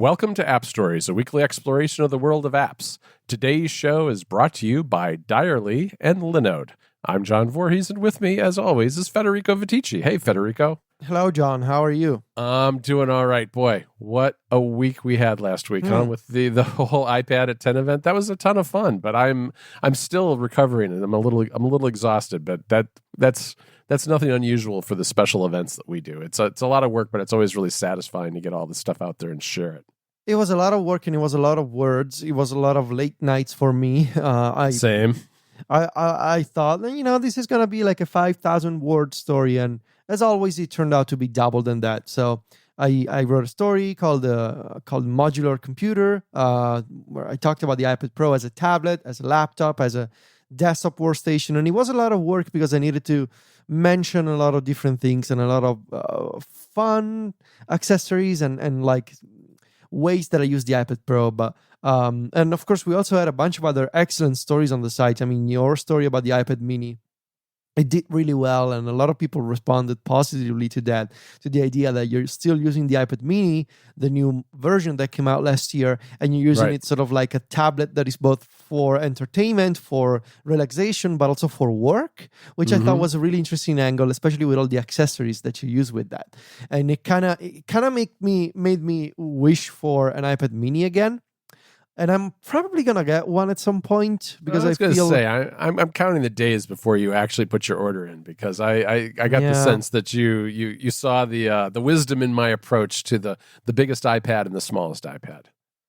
Welcome to App Stories, a weekly exploration of the world of apps. Today's show is brought to you by Direly and Linode. I'm John Voorhees, and with me, as always, is Federico Viticci. Hey, Federico. Hello, John. How are you? I'm doing all right. Boy, what a week we had last week, huh? With the whole iPad at 10 event. That was a ton of fun, but I'm still recovering, and I'm a little exhausted. But that's nothing unusual for the special events that we do. It's a lot of work, but it's always really satisfying to get all this stuff out there and share it. It was a lot of work, and it was a lot of words. It was a lot of late nights for me. Same. I thought, this is going to be like a 5,000 word story. And as always, it turned out to be double than that. So I wrote a story called Modular Computer, where I talked about the iPad Pro as a tablet, as a laptop, as a desktop workstation. And it was a lot of work because I needed to mention a lot of different things and a lot of fun accessories and like ways that I use the iPad Pro. But and of course, we also had a bunch of other excellent stories on the site. I mean, your story about the iPad Mini, it did really well, and a lot of people responded positively to that, to the idea that you're still using the iPad Mini, the new version that came out last year, and you're using it sort of like a tablet that is both for entertainment, for relaxation, but also for work, which I thought was a really interesting angle, especially with all the accessories that you use with that. And it kind of made me wish for an iPad Mini again. And I'm probably gonna get one at some point because I feel. I'm counting the days before you actually put your order in, because I got the sense that you saw the wisdom in my approach to the biggest iPad and the smallest iPad.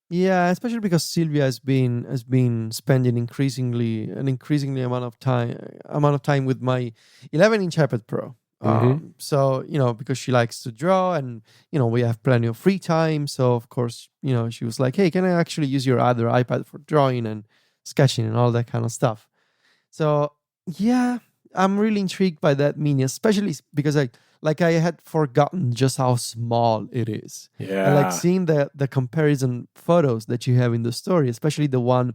Yeah, especially because Sylvia has been spending increasingly amount of time with my 11-inch iPad Pro. So, because she likes to draw and, we have plenty of free time. So, of course, she was like, hey, can I actually use your other iPad for drawing and sketching and all that kind of stuff? So, yeah, I'm really intrigued by that Mini, especially because I had forgotten just how small it is. Yeah. And seeing the comparison photos that you have in the story, especially the one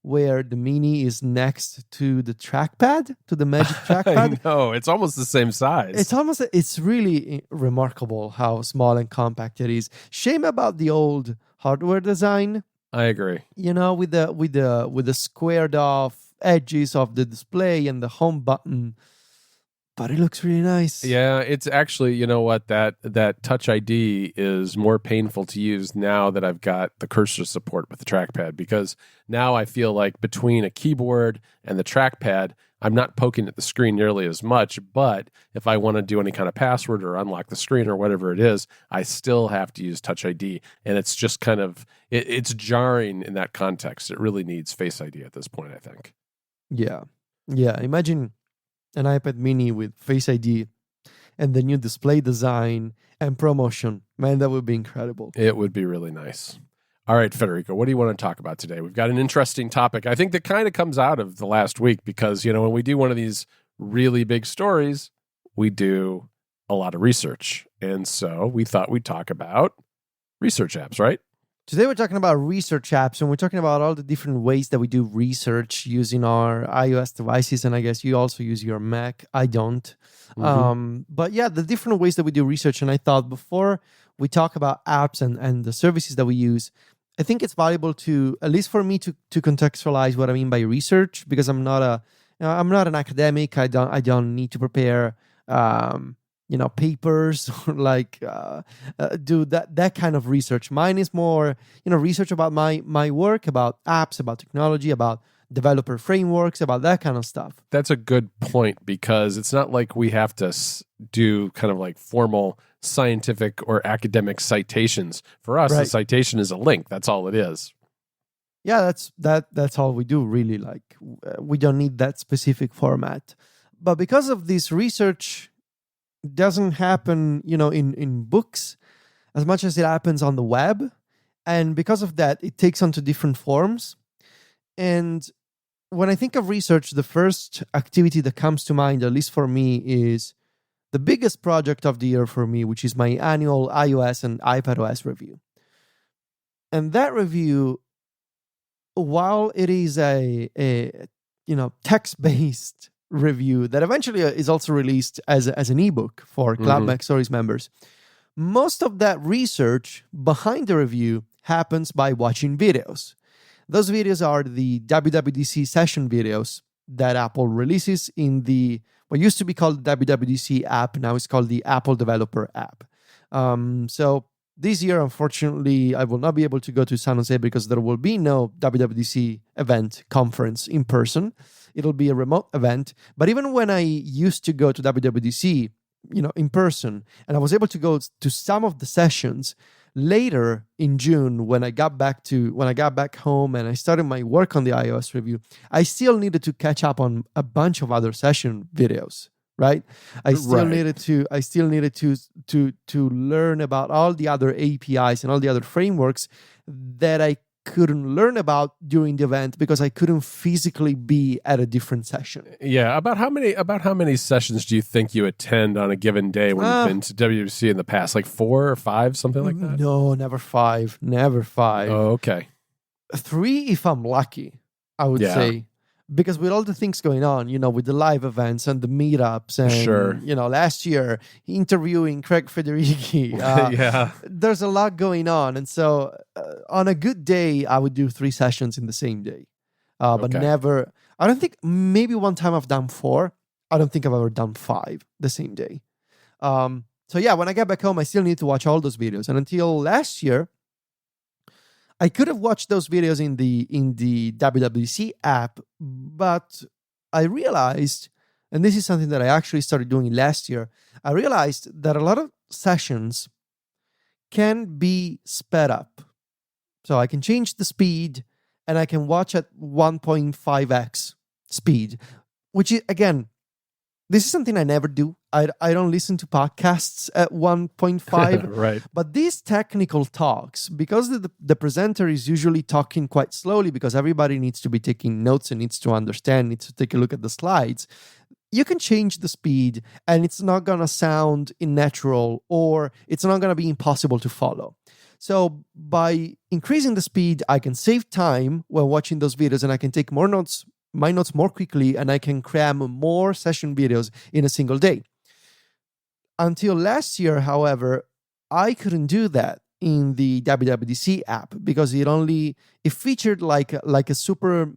where the Mini is next to the trackpad, to the Magic Trackpad. I know, it's almost the same size. It's really remarkable how small and compact it is. Shame about the old hardware design. I agree. With the squared off edges of the display and the home button. But it looks really nice. Yeah, it's actually, you know what, that Touch ID is more painful to use now that I've got the cursor support with the trackpad, because now I feel like between a keyboard and the trackpad, I'm not poking at the screen nearly as much, but if I want to do any kind of password or unlock the screen or whatever it is, I still have to use Touch ID, and it's just kind of, it's jarring in that context. It really needs Face ID at this point, I think. Yeah, imagine an iPad Mini with Face ID and the new display design and ProMotion. Man, that would be incredible. It would be really nice. All right, Federico, what do you want to talk about today? We've got an interesting topic. I think that kind of comes out of the last week because, when we do one of these really big stories, we do a lot of research. And so we thought we'd talk about research apps, right? Today we're talking about research apps, and we're talking about all the different ways that we do research using our iOS devices, and I guess you also use your Mac. I don't. But yeah, the different ways that we do research, and I thought before we talk about apps and the services that we use, I think it's valuable to, at least for me, to contextualize what I mean by research, because I'm not an academic. I don't need to prepare papers or do that kind of research. Mine is more, research about my work, about apps, about technology, about developer frameworks, about that kind of stuff. That's a good point, because it's not like we have to do kind of like formal scientific or academic citations. For us, a citation is a link. That's all it is. Yeah, that's all we do, really. We don't need that specific format. But because of this research doesn't happen, in books as much as it happens on the web. And because of that, it takes on to different forms. And when I think of research, the first activity that comes to mind, at least for me, is the biggest project of the year for me, which is my annual iOS and iPadOS review. And that review, while it is a text-based review that eventually is also released as an ebook for Club MacStories members, most of that research behind the review happens by watching videos. Those videos are the WWDC session videos that Apple releases in the what used to be called the WWDC app. Now it's called the Apple Developer app. So this year, unfortunately, I will not be able to go to San Jose because there will be no WWDC event conference in person. It'll be a remote event. But even when I used to go to WWDC, in person, and I was able to go to some of the sessions later in June when I got back home and I started my work on the iOS review, I still needed to catch up on a bunch of other session videos. Right. I still needed to learn about all the other APIs and all the other frameworks that I couldn't learn about during the event because I couldn't physically be at a different session. Yeah. About how many sessions do you think you attend on a given day when you've been to WWDC in the past? Like 4 or 5, something like that? No, never 5. Never 5. Oh, okay. 3 if I'm lucky, I would say. Because with all the things going on, with the live events and the meetups and, last year interviewing Craig Federici, there's a lot going on. And so on a good day, I would do 3 sessions in the same day. But never, I don't think, maybe one time I've done 4. I don't think I've ever done 5 the same day. When I get back home, I still need to watch all those videos. And until last year, I could have watched those videos in the WWDC app, but I realized, and this is something that I actually started doing last year, I realized that a lot of sessions can be sped up. So I can change the speed and I can watch at 1.5x speed, which is, again, this is something I never do. I don't listen to podcasts at 1.5. Right. But these technical talks, because the presenter is usually talking quite slowly because everybody needs to be taking notes and needs to understand, needs to take a look at the slides, you can change the speed and it's not going to sound unnatural or it's not going to be impossible to follow. So by increasing the speed, I can save time while watching those videos and I can take my notes more quickly and I can cram more session videos in a single day. Until last year, however, I couldn't do that in the WWDC app because it featured like a super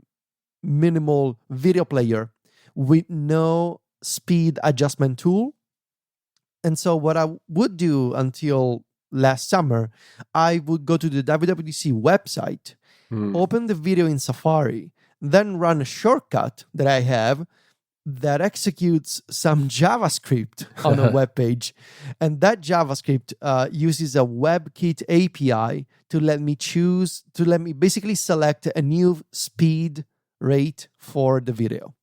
minimal video player with no speed adjustment tool. And so what I would do until last summer, I would go to the WWDC website, open the video in Safari, then run a shortcut that I have that executes some JavaScript on a web page. And that JavaScript uses a WebKit API to let me basically select a new speed rate for the video.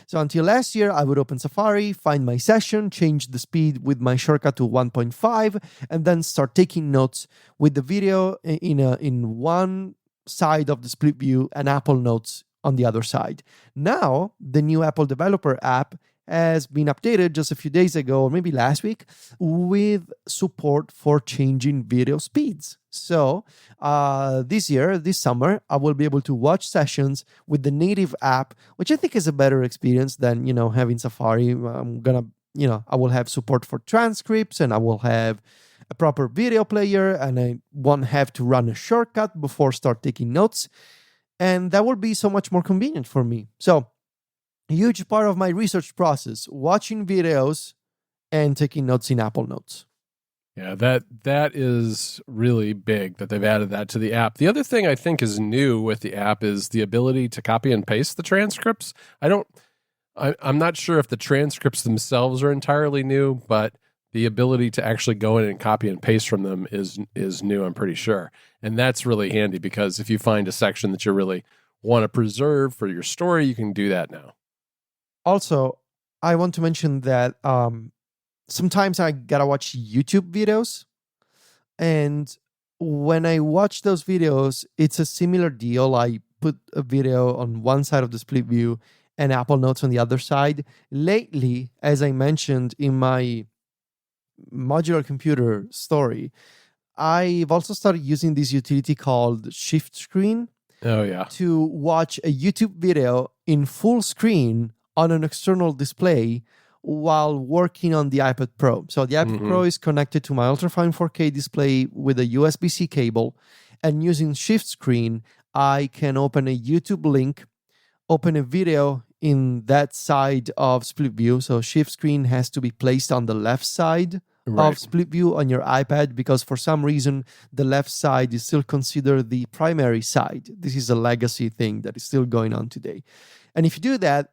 So until last year, I would open Safari, find my session, change the speed with my shortcut to 1.5, and then start taking notes with the video in one side of the split view and Apple Notes on the other side. Now, the new Apple Developer app has been updated just a few days ago, or maybe last week, with support for changing video speeds. So this summer, I will be able to watch sessions with the native app, which I think is a better experience than, having Safari. I will have support for transcripts and I will have a proper video player and I won't have to run a shortcut before start taking notes. And that will be so much more convenient for me. So, a huge part of my research process, watching videos and taking notes in Apple Notes. Yeah, that is really big that they've added that to the app. The other thing I think is new with the app is the ability to copy and paste the transcripts. I'm not sure if the transcripts themselves are entirely new, but the ability to actually go in and copy and paste from them is new, I'm pretty sure. And that's really handy because if you find a section that you really want to preserve for your story, you can do that now. Also, I want to mention that sometimes I gotta watch YouTube videos. And when I watch those videos, it's a similar deal. I put a video on one side of the split view and Apple Notes on the other side. Lately, as I mentioned in my modular computer story, I've also started using this utility called Shift Screen. Oh, yeah. To watch a YouTube video in full screen on an external display while working on the iPad Pro. So the iPad Pro is connected to my ultrafine 4K display with a USB-C cable, And using shift screen, I can open a YouTube link, open a video in that side of split view. So shift screen has to be placed on the left side of split view on your iPad, because for some reason the left side is still considered the primary side. This is a legacy thing that is still going on today. And if you do that,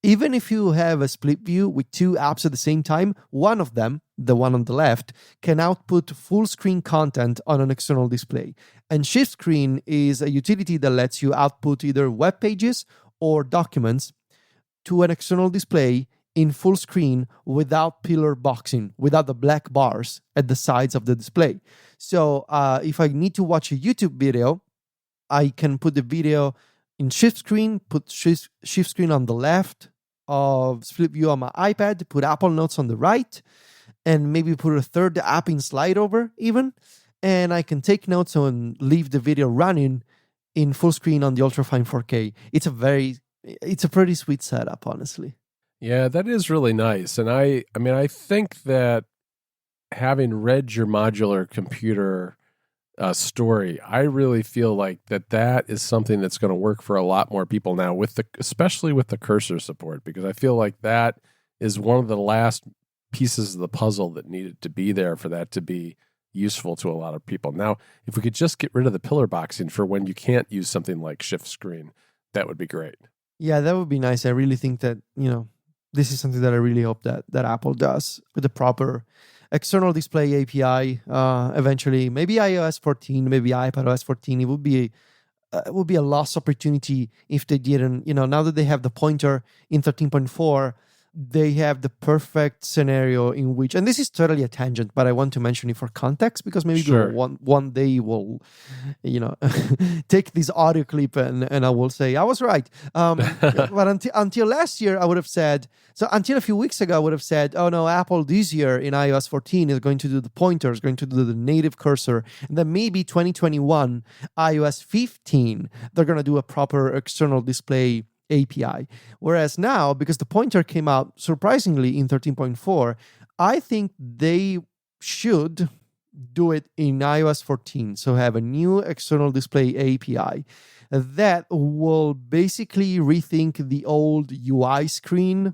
even if you have a split view with two apps at the same time, one of them, the one on the left, can output full screen content on an external display. And shift screen is a utility that lets you output either web pages or documents to an external display in full screen without pillar boxing, without the black bars at the sides of the display. So if I need to watch a YouTube video, I can put the video in shift screen, put shift screen on the left of split view on my iPad, put Apple Notes on the right, and maybe put a third app in slide over even, and I can take notes and leave the video running in full screen on the ultrafine 4K. It's a pretty sweet setup, honestly. Yeah, that is really nice. And I mean, I think that having read your modular computer story, I really feel like that is something that's going to work for a lot more people now, especially with the cursor support, because I feel like that is one of the last pieces of the puzzle that needed to be there for that to be useful to a lot of people. Now, if we could just get rid of the pillar boxing for when you can't use something like shift screen, that would be great. Yeah, that would be nice. I really think that, this is something that I really hope that Apple does with the proper external display API. Eventually, maybe iOS 14, maybe iPadOS 14. It would be a lost opportunity if they didn't. Now that they have the pointer in 13.4, they have the perfect scenario in which, and this is totally a tangent, but I want to mention it for context, because maybe one day we'll, take this audio clip and I will say, I was right. But until last year, I would have said, so until a few weeks ago, I would have said, oh no, Apple this year in iOS 14 is going to do the pointer, is going to do the native cursor. And then maybe 2021, iOS 15, they're going to do a proper external display API. Whereas now, because the pointer came out surprisingly in 13.4, I think they should do it in iOS 14. So have a new external display API that will basically rethink the old UI screen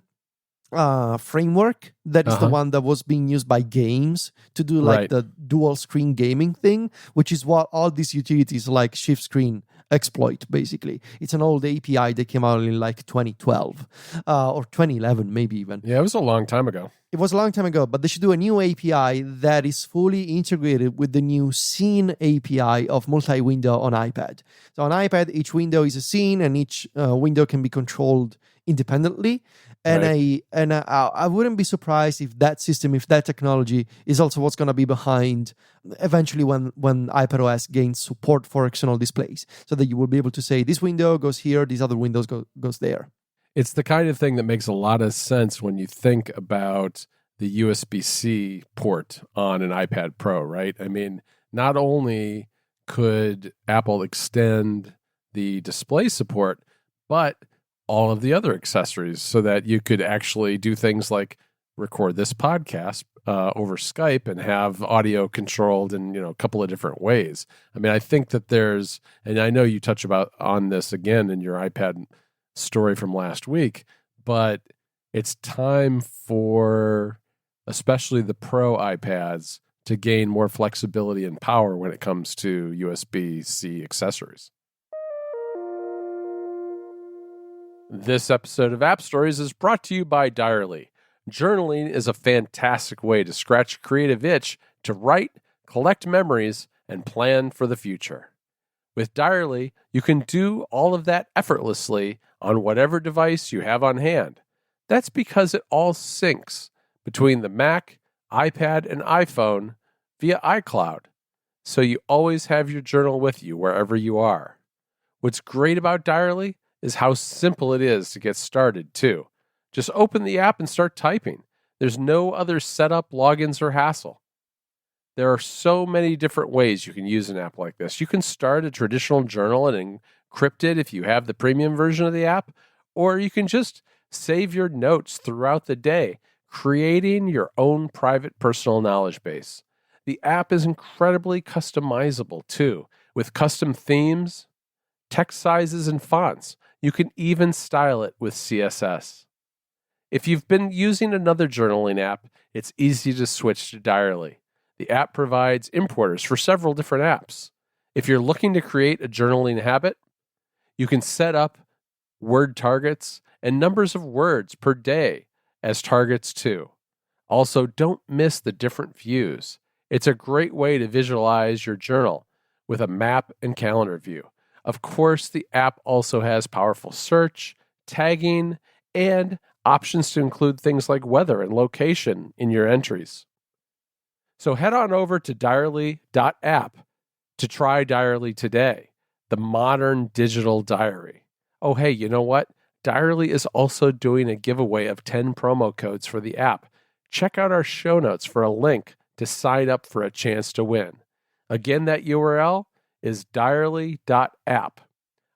framework that is the one that was being used by games to do like the dual screen gaming thing, which is what all these utilities like shift screen exploit. Basically, it's an old API that came out in like 2012 or 2011 maybe even. Yeah, it was a long time ago. It was a long time ago, but they should do a new API that is fully integrated with the new scene API of multi-window on iPad. So on iPad, each window is a scene, and each window can be controlled independently. And I wouldn't be surprised if that system, if that technology is also what's going to be behind eventually when iPadOS gains support for external displays, so that you will be able to say this window goes here, these other windows goes there. It's the kind of thing that makes a lot of sense when you think about the USB-C port on an iPad Pro, right? I mean, not only could Apple extend the display support, but all of the other accessories, so that you could actually do things like record this podcast over Skype and have audio controlled in a couple of different ways. I mean, I think that there's, and I know you touch on this again in your iPad story from last week, but it's time for especially the Pro iPads to gain more flexibility and power when it comes to USB-C accessories. This episode of App Stories is brought to you by Diarly. Journaling is a fantastic way to scratch a creative itch to write, collect memories, and plan for the future. With Diarly, you can do all of that effortlessly on whatever device you have on hand. That's because it all syncs between the Mac, iPad, and iPhone via iCloud, so you always have your journal with you wherever you are. What's great about Diarly is how simple it is to get started, too. Just open the app and start typing. There's no other setup, logins, or hassle. There are so many different ways you can use an app like this. You can start a traditional journal and encrypt it if you have the premium version of the app, or you can just save your notes throughout the day, creating your own private personal knowledge base. The app is incredibly customizable, too, With custom themes, text sizes, and fonts. You can even style it with CSS. If you've been using another journaling app, it's easy to switch to Diarly. The app provides importers for several different apps. If you're looking to create a journaling habit, you can set up word targets and numbers of words per day as targets too. Also, don't miss the different views. It's a great way to visualize your journal with a map and calendar view. Of course, the app also has powerful search, tagging, and options to include things like weather and location in your entries. So head on over to diarly.app to try Diarly today, the modern digital diary. Oh, hey, you know what? Diarly is also doing a giveaway of 10 promo codes for the app. Check out our show notes for a link to sign up for a chance to win. Again, that URL is diarly.app.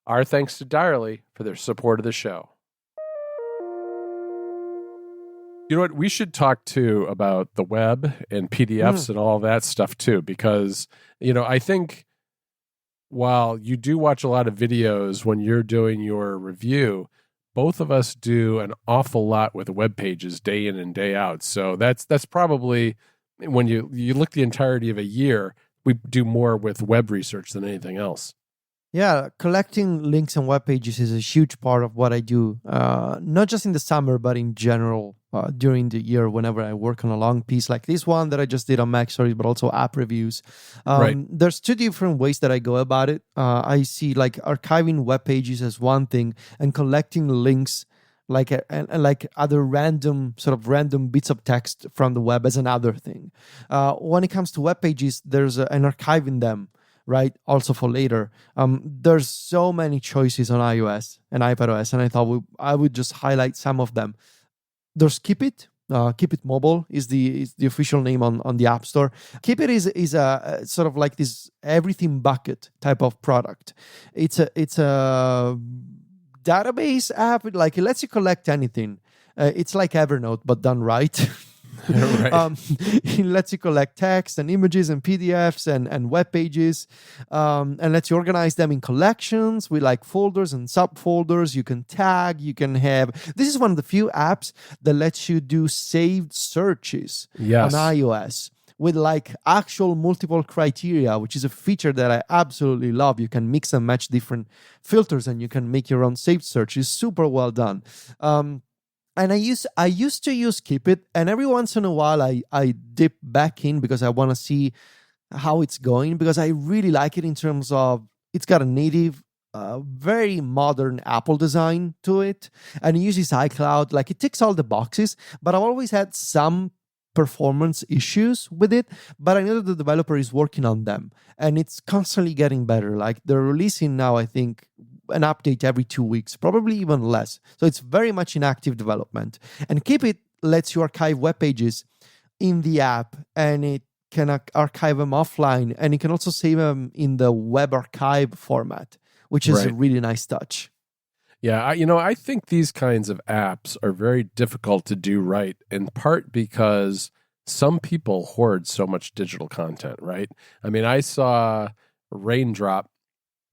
Our thanks to Diarly for their support of the show. You know what? We should talk too about the web and PDFs and all that stuff too, because, I think while you do watch a lot of videos when you're doing your review, both of us do an awful lot with web pages day in and day out. So that's probably, when you look the entirety of a year, we do more with web research than anything else. Yeah, collecting links and web pages is a huge part of what I do, not just in the summer, but in general during the year whenever I work on a long piece like this one that I just did on MacStories, but also app reviews. Right. There's two different ways that I go about it. I see like archiving web pages as one thing and collecting links like other random bits of text from the web as another thing. When it comes to web pages, there's an archiving them, right? Also for later. There's so many choices on iOS and iPadOS, and I thought I would just highlight some of them. There's Keep It. Keep It Mobile is the official name on the App Store. Keep It is a sort of like this everything bucket type of product. It's a database app. Like, it lets you collect anything. It's like Evernote but done right. Right. It lets you collect text and images and PDFs and web pages, and lets you organize them in collections with like folders and subfolders. You can tag, you can have. This is one of the few apps that lets you do saved searches on iOS with like actual multiple criteria, which is a feature that I absolutely love. You can mix and match different filters and you can make your own saved search. It's super well done. And I used to use Keep It, and every once in a while I dip back in because I want to see how it's going, because I really like it in terms of it's got a native, very modern Apple design to it, and it uses iCloud. Like, it ticks all the boxes, but I've always had some performance issues with it, but I know that the developer is working on them, and it's constantly getting better. Like, they're releasing now, I think, an update every 2 weeks, probably even less. So it's very much in active development. And Keep It lets you archive web pages in the app, and it can archive them offline, and it can also save them in the web archive format, which is a really nice touch. Yeah, I think these kinds of apps are very difficult to do right, in part because some people hoard so much digital content, right? I mean, I saw Raindrop,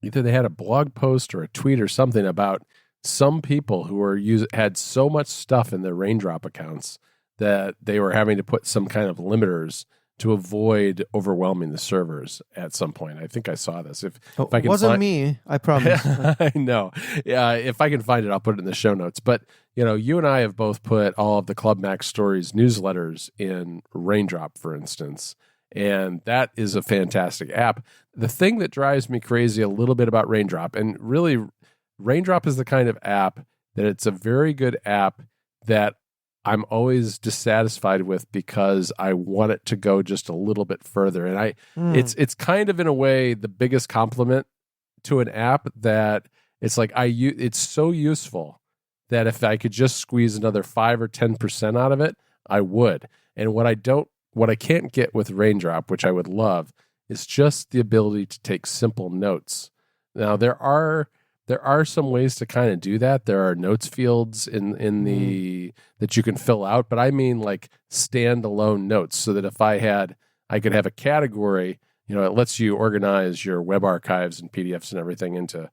either they had a blog post or a tweet or something about some people who had so much stuff in their Raindrop accounts that they were having to put some kind of limiters to avoid overwhelming the servers at some point. I think I saw this. If I can, it wasn't me, I promise. I know. Yeah, if I can find it, I'll put it in the show notes. But you and I have both put all of the Club MacStories newsletters in Raindrop, for instance. And that is a fantastic app. The thing that drives me crazy a little bit about Raindrop, and really Raindrop is the kind of app that it's a very good app that I'm always dissatisfied with because I want it to go just a little bit further. And it's kind of, in a way, the biggest compliment to an app that it's like it's so useful that if I could just squeeze another 5 or 10% out of it, I would. And what I can't get with Raindrop, which I would love, is just the ability to take simple notes. Now, there are some ways to kind of do that. There are notes fields in the that you can fill out, but I mean like standalone notes, so that if I could have a category, it lets you organize your web archives and PDFs and everything into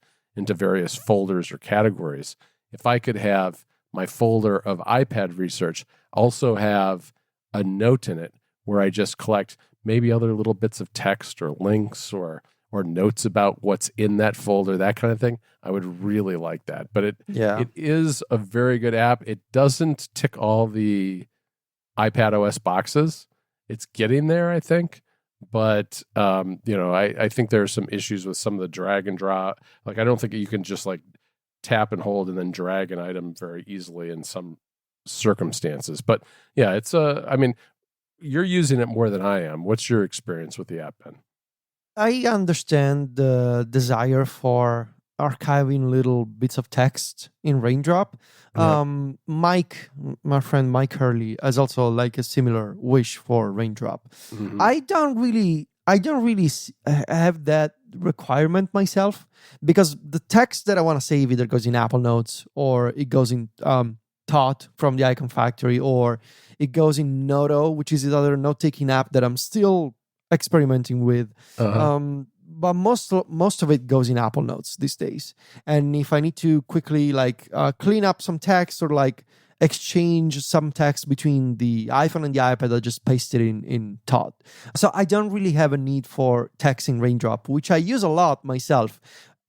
various folders or categories. If I could have my folder of iPad research also have a note in it where I just collect maybe other little bits of text or links or notes about what's in that folder, that kind of thing, I would really like that. But it is a very good app. It doesn't tick all the iPad OS boxes. It's getting there, I think. But I think there are some issues with some of the drag and drop. Like, I don't think you can just like tap and hold and then drag an item very easily in some circumstances. But yeah, it's you're using it more than I am. What's your experience with the app, Ben? I understand the desire for archiving little bits of text in Raindrop. Yeah. Mike, my friend Mike Hurley, has also like a similar wish for Raindrop. Mhm. I don't really have that requirement myself, because the text that I want to save either goes in Apple Notes, or it goes in Thought from the Icon Factory, or it goes in Noto, which is the other note-taking app that I'm still experimenting with. Uh-huh. But most of it goes in Apple Notes these days. And if I need to quickly clean up some text, or like exchange some text between the iPhone and the iPad, I just paste it in Thought. So I don't really have a need for text in Raindrop, which I use a lot myself.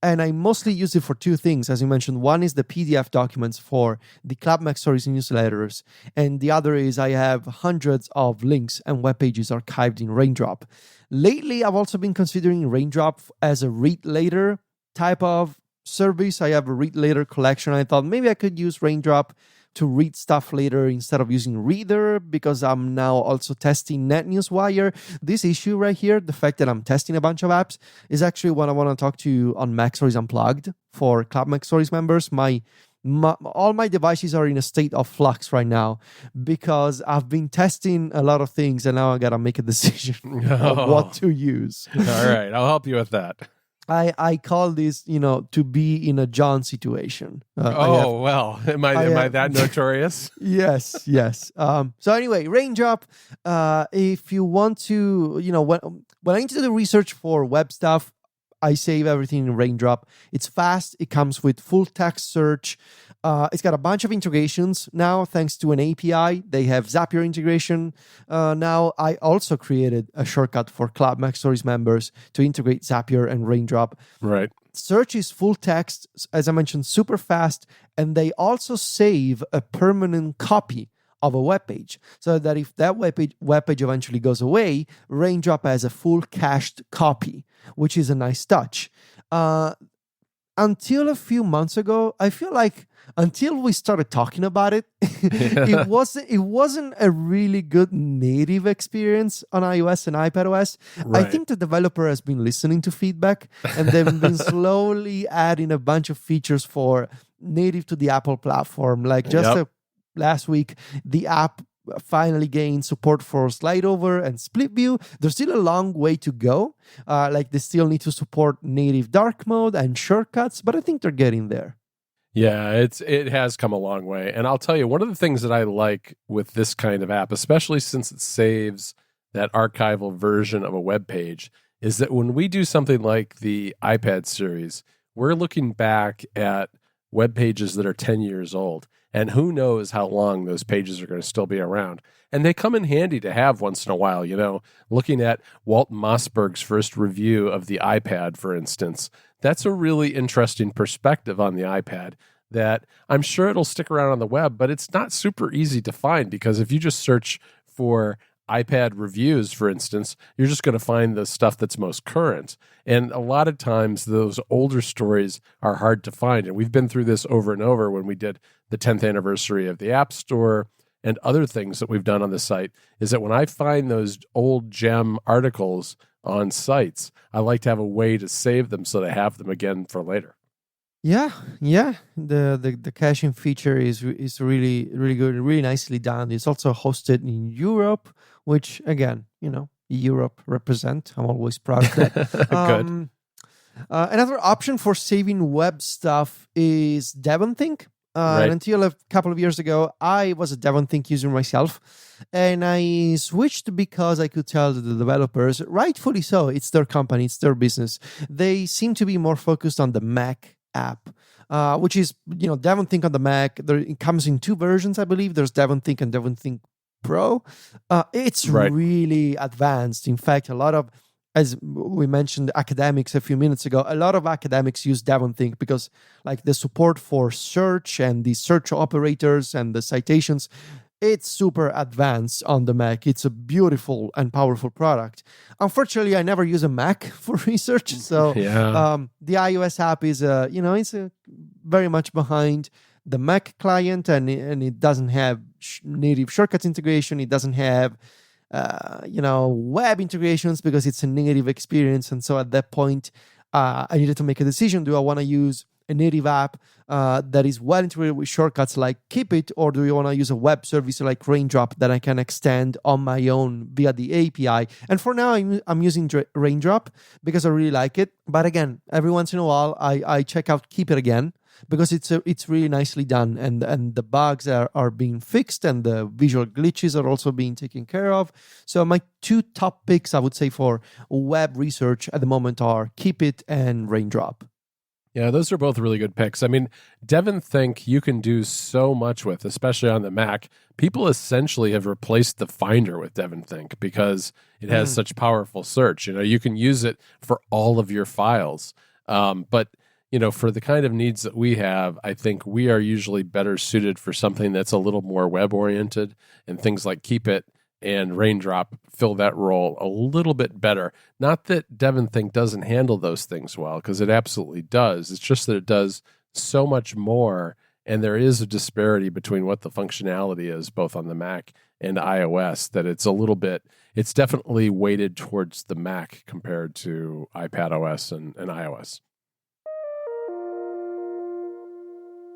And I mostly use it for two things, as you mentioned. One is the PDF documents for the Club MacStories newsletters, and the other is I have hundreds of links and web pages archived in Raindrop. Lately, I've also been considering Raindrop as a read later type of service. I have a read later collection. I thought maybe I could use Raindrop to read stuff later instead of using Reader, because I'm now also testing NetNewsWire. This issue right here, the fact that I'm testing a bunch of apps, is actually what I want to talk to you on MacStories Unplugged for Club MacStories members. All my devices are in a state of flux right now, because I've been testing a lot of things, and now I gotta make a decision of what to use. All right, I'll help you with that. I call this, to be in a John situation. Am I that notorious? Yes. So anyway, Raindrop. If you want to, when I need to do research for web stuff, I save everything in Raindrop. It's fast. It comes with full text search. It's got a bunch of integrations now, thanks to an API. They have Zapier integration. Now, I also created a shortcut for Club MacStories members to integrate Zapier and Raindrop. Right. Search is full text, as I mentioned, super fast, and they also save a permanent copy of a web page, so that if that web page eventually goes away, Raindrop has a full cached copy, which is a nice touch. Until a few months ago, I feel like until we started talking about it, it wasn't a really good native experience on iOS and iPadOS. Right. I think the developer has been listening to feedback, and they've been slowly adding a bunch of features for native to the Apple platform. Like last week, the app finally gained support for slide over and split view. There's still a long way to go. They still need to support native dark mode and shortcuts, but I think they're getting there. Yeah, it has come a long way. And I'll tell you, one of the things that I like with this kind of app, especially since it saves that archival version of a web page, is that when we do something like the iPad series, we're looking back at web pages that are 10 years old. And who knows how long those pages are going to still be around. And they come in handy to have once in a while, looking at Walt Mossberg's first review of the iPad, for instance. That's a really interesting perspective on the iPad that I'm sure it'll stick around on the web, but it's not super easy to find, because if you just search for iPad reviews, for instance, you're just going to find the stuff that's most current. And a lot of times those older stories are hard to find. And we've been through this over and over when we did the 10th anniversary of the App Store and other things that we've done on the site, is that when I find those old gem articles on sites, I like to have a way to save them so that I have them again for later. Yeah. The caching feature is really, really good, really nicely done. It's also hosted in Europe, which again, Europe represent. I'm always proud of that. Good. Another option for saving web stuff is DevonThink. And until a couple of years ago, I was a Devonthink user myself. And I switched because I could tell the developers, rightfully so, it's their company, it's their business. They seem to be more focused on the Mac app, which is, Devonthink on the Mac. It comes in two versions, I believe. There's Devonthink and Devonthink Pro. It's really advanced. In fact, a lot of, as we mentioned, academics a few minutes ago, a lot of academics use Devonthink because like the support for search and the search operators and the citations, it's super advanced on the Mac. It's a beautiful and powerful product. Unfortunately, I never use a Mac for research. So the iOS app is, it's very much behind the Mac client, and it doesn't have native shortcuts integration. It doesn't have, web integrations because it's a native experience. And so at that point, I needed to make a decision. Do I want to use a native app that is well integrated with shortcuts like Keep It, or do you want to use a web service like Raindrop that I can extend on my own via the API? And for now, I'm using Raindrop because I really like it. But again, every once in a while, I check out Keep It again because it's really nicely done, and the bugs are being fixed, and the visual glitches are also being taken care of. So my two top picks, I would say, for web research at the moment are Keep It and Raindrop. Yeah, those are both really good picks. I mean, Devonthink you can do so much with, especially on the Mac. People essentially have replaced the Finder with Devonthink because it has such powerful search. You can use it for all of your files. But for the kind of needs that we have, I think we are usually better suited for something that's a little more web-oriented, and things like Keep It and Raindrop fill that role a little bit better. Not that Devonthink doesn't handle those things well, because it absolutely does. It's just that it does so much more, and there is a disparity between what the functionality is, both on the Mac and iOS, that it's definitely weighted towards the Mac compared to iPadOS and iOS.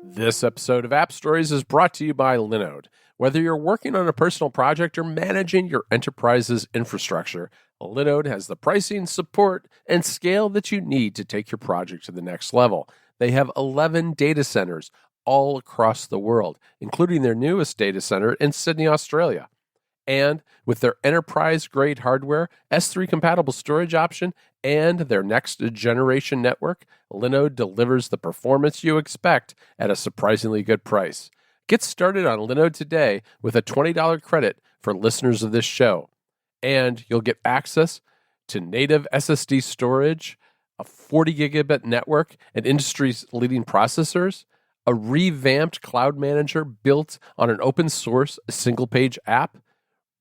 This episode of App Stories is brought to you by Linode. Whether you're working on a personal project or managing your enterprise's infrastructure, Linode has the pricing, support, and scale that you need to take your project to the next level. They have 11 data centers all across the world, including their newest data center in Sydney, Australia. And with their enterprise-grade hardware, S3-compatible storage option, and their next-generation network, Linode delivers the performance you expect at a surprisingly good price. Get started on Linode today with a $20 credit for listeners of this show. And you'll get access to native SSD storage, a 40 gigabit network, and industry's leading processors, a revamped cloud manager built on an open source single-page app,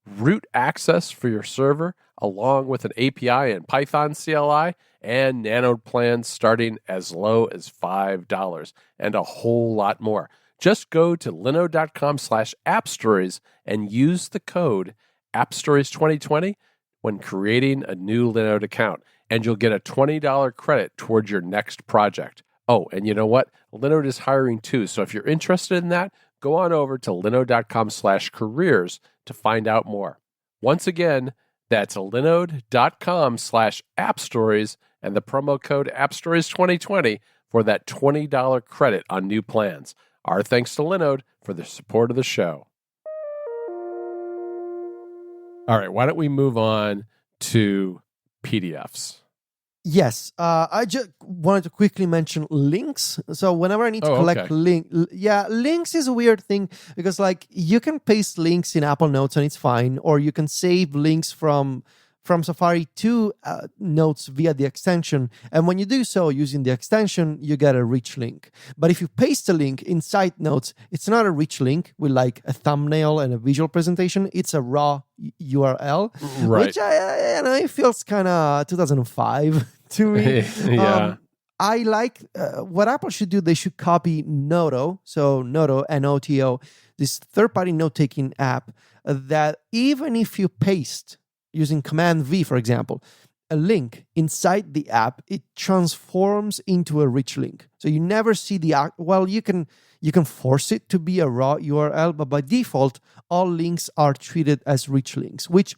root access for your server, along with an API and Python CLI, and Nanode plans starting as low as $5, and a whole lot more. Just go to linode.com/appstories and use the code AppStories2020 when creating a new Linode account, and you'll get a $20 credit towards your next project. Oh, and you know what? Linode is hiring too, so if you're interested in that, go on over to linode.com/careers to find out more. Once again, that's linode.com/appstories and the promo code AppStories2020 for that $20 credit on new plans. Our thanks to Linode for the support of the show. All right, why don't we move on to PDFs? Yes, I just wanted to quickly mention links. So whenever I need to collect links is a weird thing because you can paste links in Apple Notes and it's fine, or you can save links from Safari to Notes via the extension. And when you do so using the extension, you get a rich link. But if you paste a link inside Notes, it's not a rich link with a thumbnail and a visual presentation. It's a raw URL, which it feels kind of 2005 to me. Yeah. I like what Apple should do. They should copy Noto. So Noto, Noto, this third-party note-taking app that even if you paste using Command V, for example, a link inside the app, it transforms into a rich link. So you never see you can force it to be a raw URL, but by default, all links are treated as rich links, which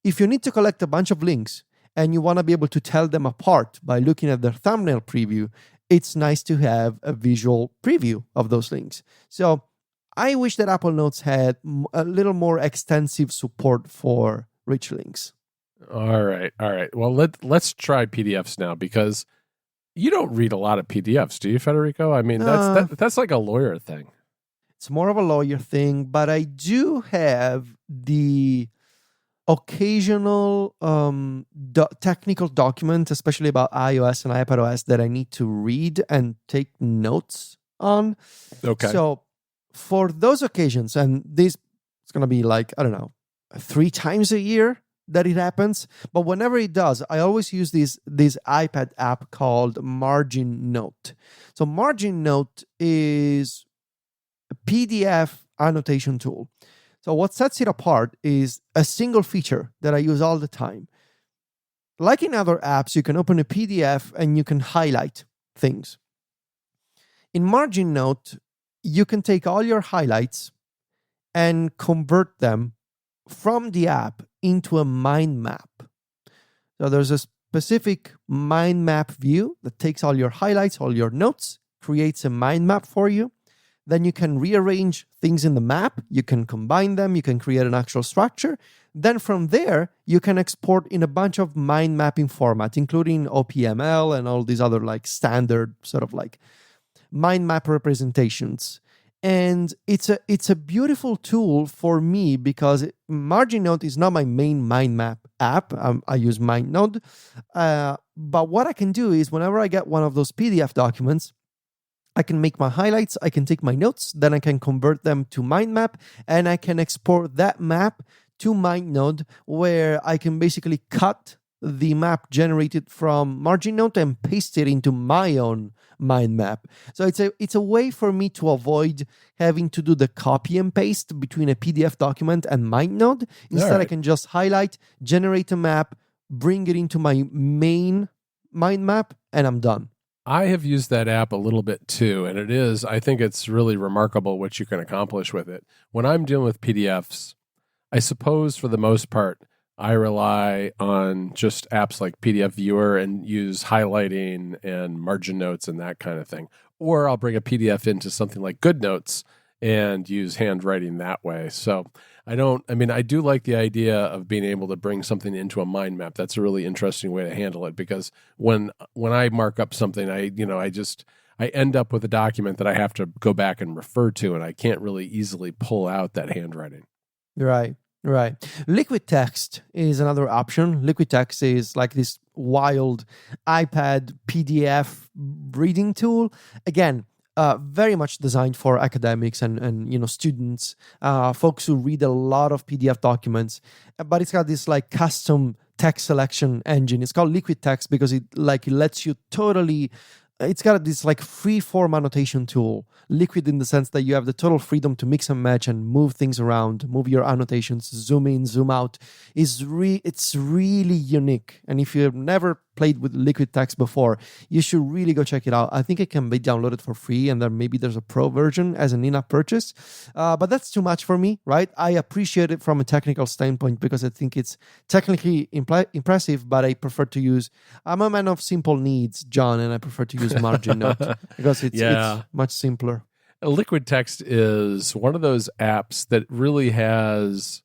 if you need to collect a bunch of links and you want to be able to tell them apart by looking at their thumbnail preview, it's nice to have a visual preview of those links. So I wish that Apple Notes had a little more extensive support for rich links. All right. Well, let's try PDFs now, because you don't read a lot of PDFs, do you, Federico? I mean, that's like a lawyer thing. It's more of a lawyer thing, but I do have the occasional technical document, especially about iOS and iPadOS, that I need to read and take notes on. Okay. So for those occasions, and this is going to be like, I don't know, 3 times a year that it happens, but whenever it does, I always use this iPad app called Margin Note. So Margin Note is a PDF annotation tool. So what sets it apart is a single feature that I use all the time. Like in other apps, you can open a PDF and you can highlight things. In Margin Note, you can take all your highlights and convert them from the app into a mind map. So there's a specific mind map view that takes all your highlights, all your notes, creates a mind map for you. Then you can rearrange things in the map, you can combine them, you can create an actual structure. Then from there, you can export in a bunch of mind mapping formats, including OPML and all these other like standard sort of like mind map representations. And it's a beautiful tool for me because Margin Note is not my main mind map app. I use MindNode. But what I can do is whenever I get one of those PDF documents, I can make my highlights, I can take my notes, then I can convert them to mind map, and I can export that map to MindNode, where I can basically cut the map generated from Margin Note and paste it into my own mind map. So it's a way for me to avoid having to do the copy and paste between a PDF document and MindNode. Instead, right, I can just highlight, generate a map, bring it into my main mind map, and I'm done. I have used that app a little bit too, and I think it's really remarkable what you can accomplish with it. When I'm dealing with PDFs, I suppose for the most part, I rely on just apps like PDF Viewer and use highlighting and margin notes and that kind of thing. Or I'll bring a PDF into something like GoodNotes and use handwriting that way. So I do like the idea of being able to bring something into a mind map. That's a really interesting way to handle it, because when I mark up something, I end up with a document that I have to go back and refer to, and I can't really easily pull out that handwriting. Right. Liquid Text is another option. Liquid Text is like this wild iPad PDF reading tool. Again, very much designed for academics and students, folks who read a lot of PDF documents. But it's got this like custom text selection engine. It's called Liquid Text because it lets you totally. It's got this like free form annotation tool, liquid in the sense that you have the total freedom to mix and match and move things around, move your annotations, zoom in, zoom out. It's really unique. And if you've never played with Liquid Text before, you should really go check it out. I think it can be downloaded for free, and then maybe there's a pro version as an in-app purchase. But that's too much for me, right? I appreciate it from a technical standpoint because I think it's technically impressive, but I prefer to use. I'm a man of simple needs, John, and I prefer to use Margin Note because it's much simpler. Liquid Text is one of those apps that really has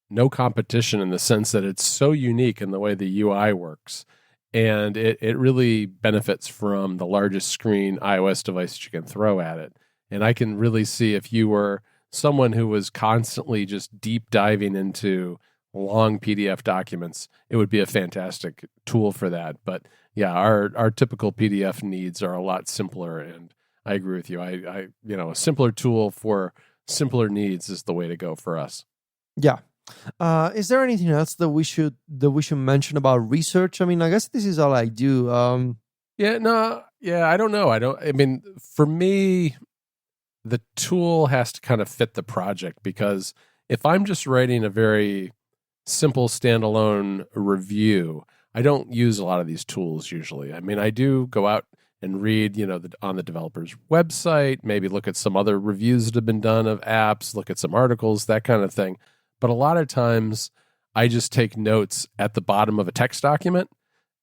no competition in the sense that it's so unique in the way the UI works. And it really benefits from the largest screen iOS device that you can throw at it. And I can really see if you were someone who was constantly just deep diving into long PDF documents, it would be a fantastic tool for that. But yeah, our typical PDF needs are a lot simpler, and I agree with you. I a simpler tool for simpler needs is the way to go for us. Yeah. Is there anything else that we should mention about research? I mean, I guess this is all I do. I don't know. For me, the tool has to kind of fit the project, because if I'm just writing a very simple standalone review, I don't use a lot of these tools usually. I mean, I do go out and read, on the developer's website, maybe look at some other reviews that have been done of apps, look at some articles, that kind of thing. But a lot of times I just take notes at the bottom of a text document,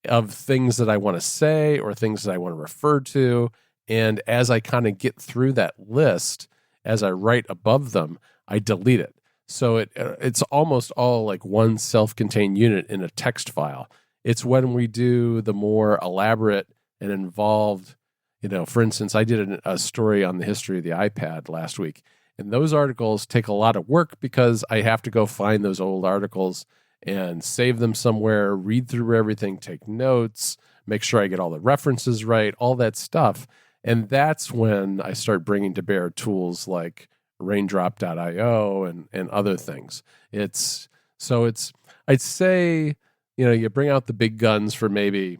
of things that I want to say or things that I want to refer to. And as I kind of get through that list, as I write above them, I delete it. So it's almost all like one self-contained unit in a text file. It's when we do the more elaborate and involved, for instance, I did a story on the history of the iPad last week. And those articles take a lot of work because I have to go find those old articles and save them somewhere, read through everything, take notes, make sure I get all the references right, all that stuff. And that's when I start bringing to bear tools like raindrop.io and other things. I'd say, you bring out the big guns for maybe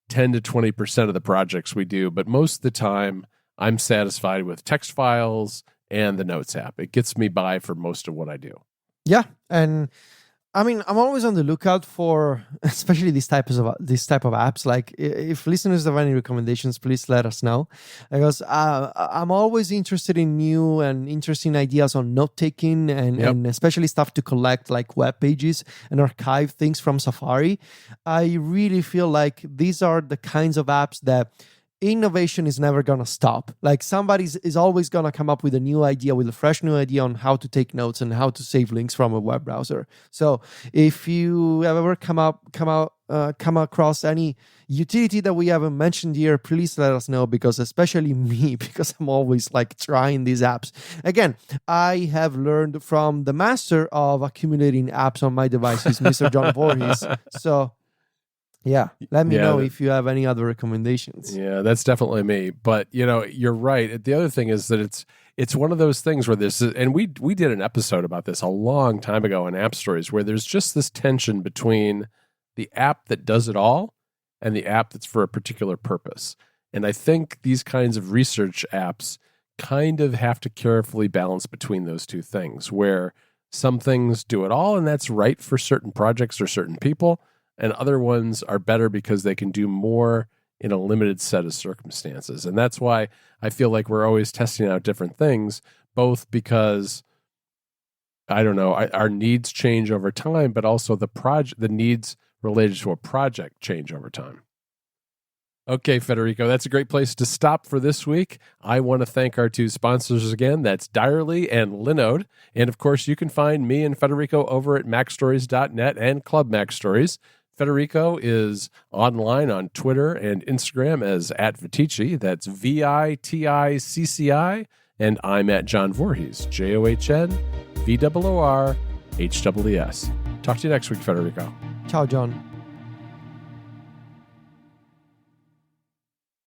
10 to 20% of the projects we do, but most of the time I'm satisfied with text files and the Notes app. It gets me by for most of what I do. Yeah, and I mean, I'm always on the lookout for, especially this type of apps. Like, if listeners have any recommendations, please let us know, because I'm always interested in new and interesting ideas on note taking and especially stuff to collect, like web pages and archive things from Safari. I really feel like these are the kinds of apps that innovation is never going to stop. Like, somebody is always going to come up with a new idea, with a fresh new idea on how to take notes and how to save links from a web browser. So if you have ever come across any utility that we haven't mentioned here, please let us know, because especially me, because I'm always like trying these apps. Again, I have learned from the master of accumulating apps on my devices, Mr. John Voorhees. So yeah, let me know if you have any other recommendations. Yeah, that's definitely me. But you're right. The other thing is that it's one of those things where and we did an episode about this a long time ago on MacStories, where there's just this tension between the app that does it all and the app that's for a particular purpose. And I think these kinds of research apps kind of have to carefully balance between those two things, where some things do it all, and that's right for certain projects or certain people. And other ones are better because they can do more in a limited set of circumstances. And that's why I feel like we're always testing out different things, both because, I don't know, our needs change over time, but also the needs related to a project change over time. Okay, Federico, that's a great place to stop for this week. I want to thank our two sponsors again. That's Direly and Linode. And of course, you can find me and Federico over at MacStories.net and Club MacStories. Federico is online on Twitter and Instagram as @Viticci. That's VITICCI. And I'm at John Voorhees, JOHNVOORHWS. Talk to you next week, Federico. Ciao, John.